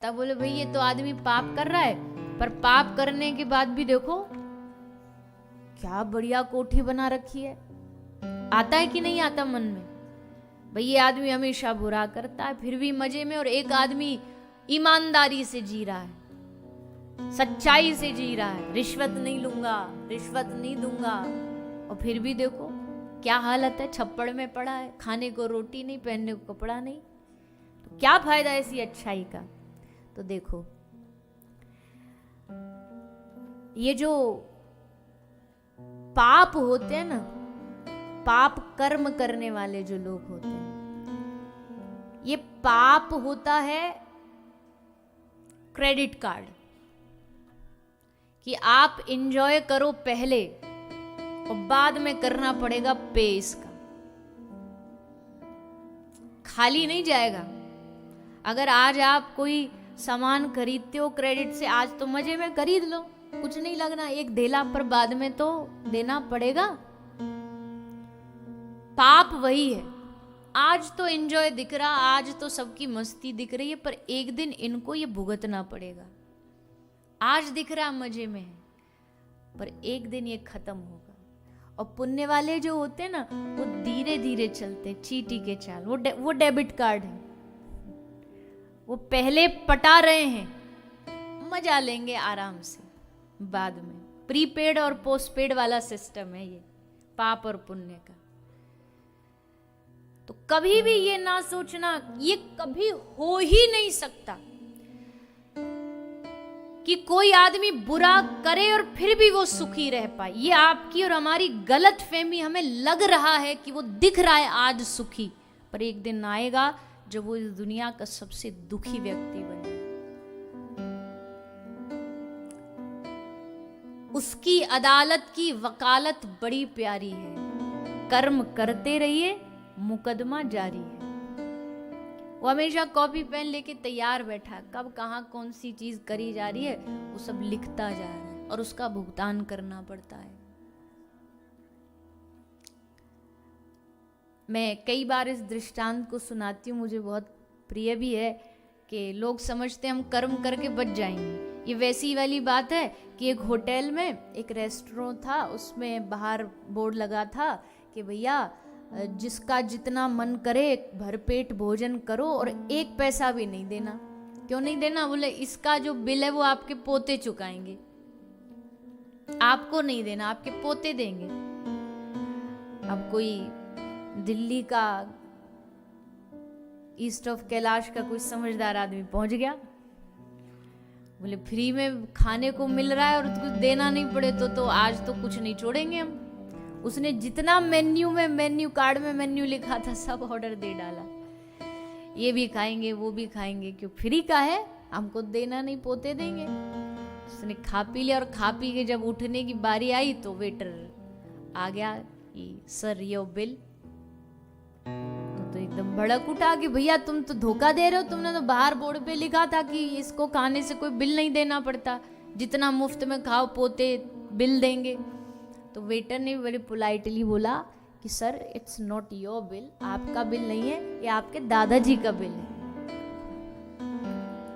तब बोले भाई ये तो आदमी पाप कर रहा है, पर पाप करने के बाद भी देखो क्या बढ़िया कोठी बना रखी है। आता है कि नहीं आता मन में? भाई ये आदमी हमेशा बुरा करता है फिर भी मजे में, और एक आदमी ईमानदारी से जी रहा है, सच्चाई से जी रहा है, रिश्वत नहीं लूंगा, रिश्वत नहीं दूंगा, और फिर भी देखो क्या हालत है, छप्पड़ में पड़ा है, खाने को रोटी नहीं, पहनने को कपड़ा नहीं। तो क्या फायदा ऐसी अच्छाई का? तो देखो ये जो पाप होते हैं ना, पाप कर्म करने वाले जो लोग होते हैं, ये पाप होता है क्रेडिट कार्ड, कि आप एंजॉय करो पहले और बाद में करना पड़ेगा पे इसका। खाली नहीं जाएगा। अगर आज आप कोई सामान खरीदते हो क्रेडिट से, आज तो मजे में खरीद लो, कुछ नहीं लगना, एक ढेला, पर बाद में तो देना पड़ेगा। पाप वही है, आज तो एंजॉय दिख रहा, आज तो सबकी मस्ती दिख रही है, पर एक दिन इनको ये भुगतना पड़ेगा। आज दिख रहा मजे में है, पर एक दिन ये खत्म होगा। और पुण्य वाले जो होते हैं ना, वो धीरे धीरे चलते, चींटी के चाल, वो डेबिट कार्ड है, वो पहले पटा रहे हैं, मजा लेंगे आराम से बाद में। प्रीपेड और पोस्टपेड वाला सिस्टम है ये पाप और पुण्य का। तो कभी भी ये ना सोचना, ये कभी हो ही नहीं सकता कि कोई आदमी बुरा करे और फिर भी वो सुखी रह पाए। ये आपकी और हमारी गलत फहमी, हमें लग रहा है कि वो दिख रहा है आज सुखी, पर एक दिन आएगा जब वो इस दुनिया का सबसे दुखी व्यक्ति बने। उसकी अदालत की वकालत बड़ी प्यारी है, कर्म करते रहिए, मुकदमा जारी है। वो हमेशा कॉपी पेन लेके तैयार बैठा है, कब कहाँ कौन सी चीज करी जा रही है वो सब लिखता जा रहा है, और उसका भुगतान करना पड़ता है। मैं कई बार इस दृष्टांत को सुनाती हूँ, मुझे बहुत प्रिय भी है, कि लोग समझते हैं हम कर्म करके बच जाएंगे। ये वैसी वाली बात है कि एक होटल में एक रेस्टोरेंट था, उसमें बाहर बोर्ड लगा था कि भैया जिसका जितना मन करे भरपेट भोजन करो और एक पैसा भी नहीं देना। क्यों नहीं देना? बोले इसका जो बिल है वो आपके पोते चुकाएंगे, आपको नहीं देना, आपके पोते देंगे। अब कोई दिल्ली का ईस्ट ऑफ कैलाश का कोई समझदार आदमी पहुंच गया, बोले फ्री में खाने को मिल रहा है और कुछ देना नहीं पड़े तो आज तो कुछ नहीं छोड़ेंगे हम। उसने जितना मेन्यू में, मेन्यू कार्ड में मेन्यू लिखा था सब ऑर्डर दे डाला, ये भी खाएंगे वो भी खाएंगे, क्यों फ्री का है, हमको देना नहीं, पोते देंगे। उसने खा पी लिया, और खा पी के जब उठने की बारी आई तो वेटर आ गया कि सर ये बिल। तो एकदम भड़क उठा कि भैया तुम तो धोखा दे रहे हो, तुमने तो बाहर बोर्ड पे लिखा था कि इसको खाने से कोई बिल नहीं देना पड़ता, जितना मुफ्त में खाओ पोते बिल देंगे। तो वेटर ने बड़े पोलाइटली बोला कि sir it's not your bill, आपका बिल नहीं है, ये आपके दादाजी का बिल है,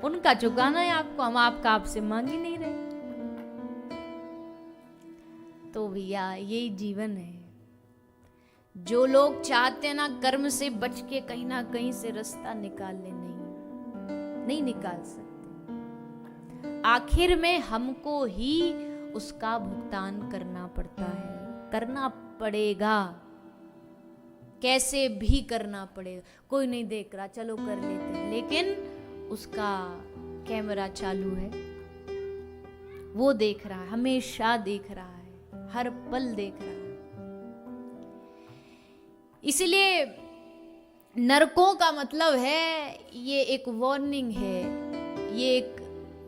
उनका चुकाना है आपको, हम आपका आपसे मांग ही नहीं रहे। तो भैया यही जीवन है। जो लोग चाहते हैं ना कर्म से बच के कहीं ना कहीं से रास्ता निकाल ले, नहीं निकाल सकते। आखिर में हमको ही उसका भुगतान करना पड़ता है, करना पड़ेगा, कैसे भी करना पड़ेगा। कोई नहीं देख रहा, चलो कर लेते हैं, लेकिन उसका कैमरा चालू है, वो देख रहा है, हमेशा देख रहा है, हर पल देख रहा है। इसलिए नरकों का मतलब है, ये एक वार्निंग है, ये एक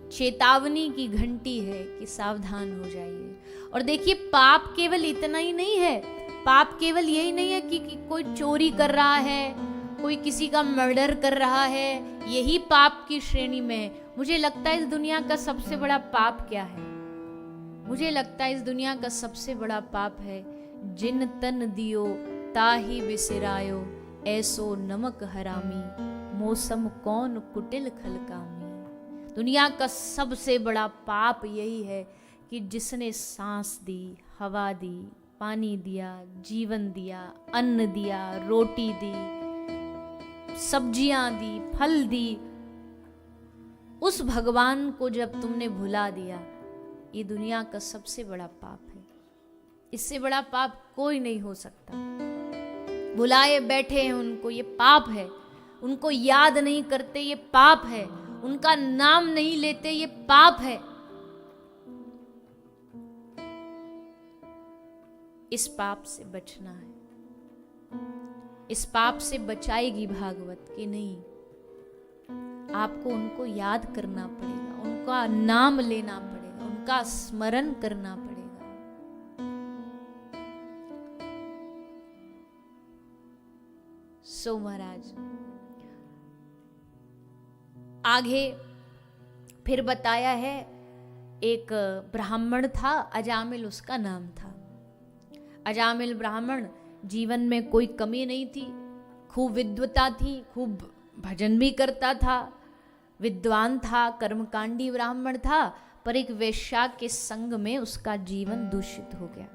चेतावनी की घंटी है कि सावधान हो जाइए। और देखिए पाप केवल इतना ही नहीं है, पाप केवल यही नहीं है कि कोई चोरी कर रहा है, कोई किसी का मर्डर कर रहा है, यही पाप की श्रेणी में है। मुझे लगता है इस दुनिया का सबसे बड़ा पाप क्या है? मुझे लगता है इस दुनिया का सबसे बड़ा पाप है, जिन तन दियो ताही बिसरायो, ऐसो नमक हरामी, मौसम कौन कुटिल खलकामी। दुनिया का सबसे बड़ा पाप यही है कि जिसने सांस दी, हवा दी, पानी दिया, जीवन दिया, अन्न दिया, रोटी दी, सब्जियां दी, फल दी, उस भगवान को जब तुमने भुला दिया, ये दुनिया का सबसे बड़ा पाप है। इससे बड़ा पाप कोई नहीं हो सकता। भुलाए बैठे हैं उनको, ये पाप है। उनको याद नहीं करते, ये पाप है। उनका नाम नहीं लेते, ये पाप है। इस पाप से बचना है। इस पाप से बचाएगी भागवत कि नहीं, आपको उनको याद करना पड़ेगा, उनका नाम लेना पड़ेगा, उनका स्मरण करना पड़ेगा। सो महाराज आगे फिर बताया है, एक ब्राह्मण था, अजामिल उसका नाम था। अजामिल ब्राह्मण, जीवन में कोई कमी नहीं थी, खूब विद्वता थी, खूब भजन भी करता था, विद्वान था, कर्मकांडी ब्राह्मण था, पर एक वेश्या के संग में उसका जीवन दूषित हो गया।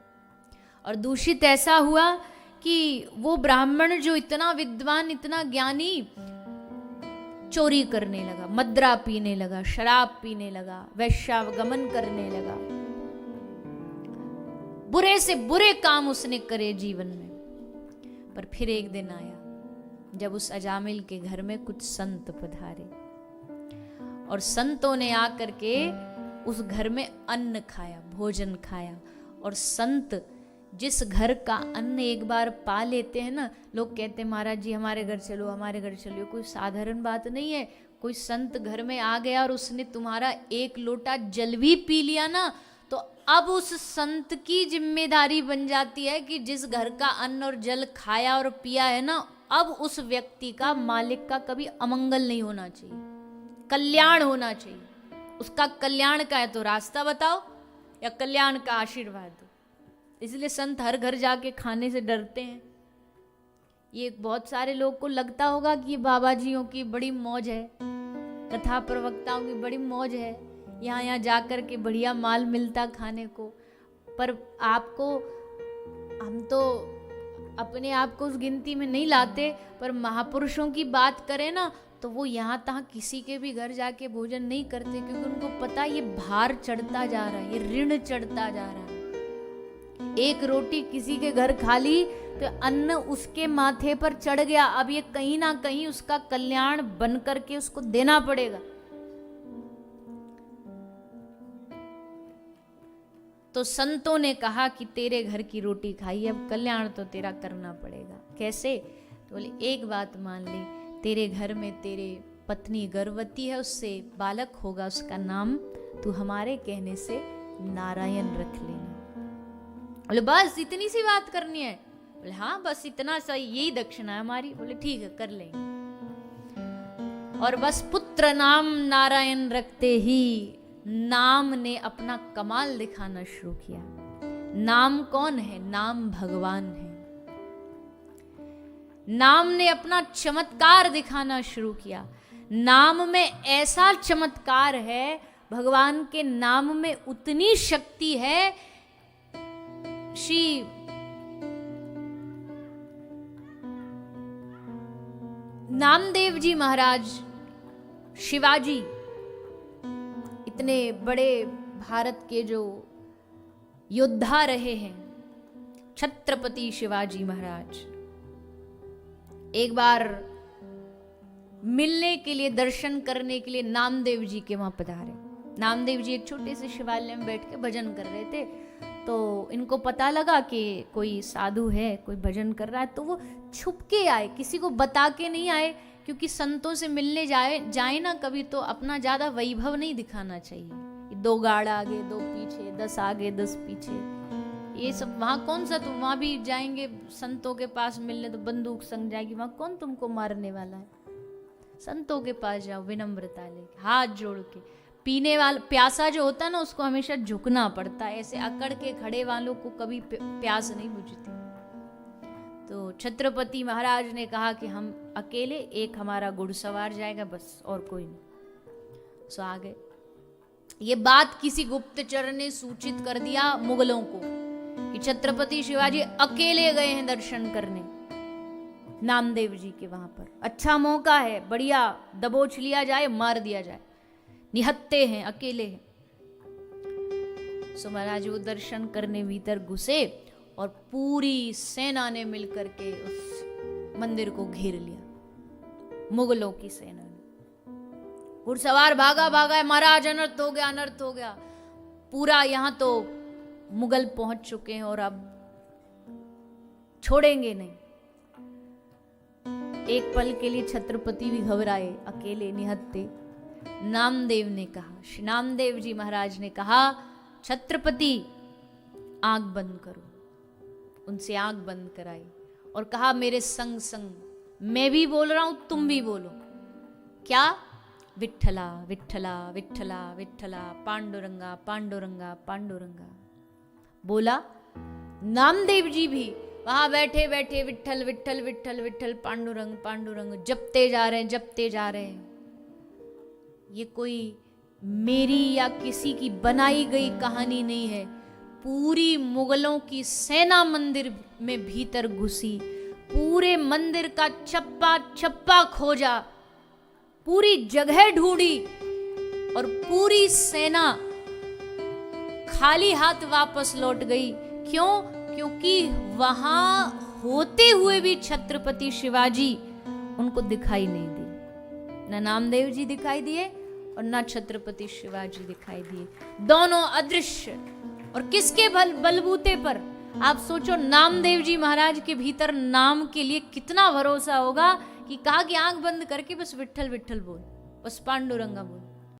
और दूषित ऐसा हुआ कि वो ब्राह्मण जो इतना विद्वान, इतना ज्ञानी, चोरी करने लगा, मद्रा पीने लगा, शराब पीने लगा, वैश्यागमन करने लगा, बुरे से बुरे काम उसने करे जीवन में। पर फिर एक दिन आया जब उस अजामिल के घर में कुछ संत पधारे, और संतों ने आकर के उस घर में अन्न खाया, भोजन खाया। और संत जिस घर का अन्न एक बार पा लेते हैं ना, लोग कहते हैं महाराज जी हमारे घर चलो, हमारे घर चलो। कोई साधारण बात नहीं है। कोई संत घर में आ गया और उसने तुम्हारा एक लोटा जल भी पी लिया ना, तो अब उस संत की जिम्मेदारी बन जाती है कि जिस घर का अन्न और जल खाया और पिया है ना, अब उस व्यक्ति का, मालिक का कभी अमंगल नहीं होना चाहिए, कल्याण होना चाहिए। उसका कल्याण का है तो रास्ता बताओ, या कल्याण का आशीर्वाद दो। इसलिए संत हर घर जाके खाने से डरते हैं। ये बहुत सारे लोग को लगता होगा कि बाबा जियों की बड़ी मौज है, कथा प्रवक्ताओं की बड़ी मौज है, यहाँ जाकर के बढ़िया माल मिलता खाने को। पर आपको, हम तो अपने आप को उस गिनती में नहीं लाते, पर महापुरुषों की बात करें ना, तो वो यहाँ तहाँ किसी के भी घर जाके भोजन नहीं करते, क्योंकि उनको पता ये भार चढ़ता जा रहा है, ये ऋण चढ़ता जा रहा है। एक रोटी किसी के घर खा ली तो अन्न उसके माथे पर चढ़ गया, अब ये कहीं ना कहीं उसका कल्याण बन करके उसको देना पड़ेगा। तो संतों ने कहा कि तेरे घर की रोटी खाई, अब कल्याण तो तेरा करना पड़ेगा। कैसे? तो बोले एक बात मान ली, तेरे घर में तेरे पत्नी गर्भवती है, उससे बालक होगा, उसका नाम तू हमारे कहने से नारायण रख लेना। बोले बस इतनी सी बात करनी है? बोले हाँ बस इतना सा, यही दक्षिणा है हमारी। बोले ठीक है कर लेंगे। और बस पुत्र नाम नारायण रखते ही नाम ने अपना कमाल दिखाना शुरू किया। नाम कौन है? नाम भगवान है। नाम ने अपना चमत्कार दिखाना शुरू किया। नाम में ऐसा चमत्कार है, भगवान के नाम में उतनी शक्ति है। श्री नामदेव जी महाराज, शिवाजी, इतने बड़े भारत के जो योद्धा रहे हैं, छत्रपति शिवाजी महाराज, एक बार मिलने के लिए, दर्शन करने के लिए नामदेव जी के वहां पधारे। नामदेव जी एक छोटे से शिवालय में बैठ के भजन कर रहे थे, तो इनको पता लगा कि कोई साधु है, कोई भजन कर रहा है, तो वो छुप के आए, किसी को बता के नहीं आए, क्योंकि संतों से मिलने जाए ना कभी, तो अपना ज्यादा वैभव नहीं दिखाना चाहिए। 2 गाड़ आगे 2 पीछे, 10 आगे 10 पीछे, ये सब वहाँ कौन सा, तुम वहाँ भी जाएंगे संतों के पास मिलने तो बंदूक संग जाएगी, वहाँ कौन तुमको मारने वाला है। संतों के पास जाओ विनम्रता लेके, हाथ जोड़ के। पीने वाला प्यासा जो होता है ना, उसको हमेशा झुकना पड़ता है, ऐसे अकड़ के खड़े वालों को कभी प्यास नहीं बुझती। तो छत्रपति महाराज ने कहा कि हम अकेले, एक हमारा घुड़सवार जाएगा बस, और कोई नहीं। सो आ गए। ये बात किसी गुप्तचर ने सूचित कर दिया मुगलों को कि छत्रपति शिवाजी अकेले गए हैं दर्शन करने नामदेव जी के वहां पर। अच्छा मौका है, बढ़िया दबोच लिया जाए, मार दिया जाए, निहत्ते हैं, अकेले हैं। सो महाराज वो दर्शन करने भीतर घुसे और पूरी सेना ने मिलकर के उस मंदिर को घेर लिया, मुगलों की सेना ने। घुड़सवार भागा भागा, महाराज अनर्थ हो गया, अनर्थ हो गया। पूरा यहां तो मुगल पहुंच चुके हैं और अब छोड़ेंगे नहीं। एक पल के लिए छत्रपति भी घबराए, अकेले निहत्ते। नामदेव ने कहा, श्री नामदेव जी महाराज ने कहा, छत्रपति आंख बंद करो। उनसे आंख बंद कराई और कहा, मेरे संग संग मैं भी बोल रहा हूं, तुम भी बोलो। क्या? विठ्ठला विठ्ठला विठ्ठला विठ्ठला, पांडुरंगा पांडुरंगा पांडुरंगा बोला। नामदेव जी भी वहां बैठे बैठे विठ्ठल विठ्ठल विठ्ठल विठ्ठल, पांडुरंग पांडुरंग जपते जा रहे हैं, जपते जा रहे हैं। ये कोई मेरी या किसी की बनाई गई कहानी नहीं है। पूरी मुगलों की सेना मंदिर में भीतर घुसी, पूरे मंदिर का चप्पा चप्पा खोजा, पूरी जगह ढूंढी और पूरी सेना खाली हाथ वापस लौट गई। क्यों? क्योंकि वहां होते हुए भी छत्रपति शिवाजी उनको दिखाई नहीं दिए। न नामदेव जी दिखाई दिए और न छत्रपति शिवाजी दिखाई दिए, दोनों अदृश्य। और किसके बलबूते पर? आप सोचो, नामदेव जी महाराज के भीतर नाम के लिए कितना भरोसा होगा कि कहा कि आंख बंद करके बस विठ्ठल विठ्ठल बोल, बस पांडुरंगा बोल।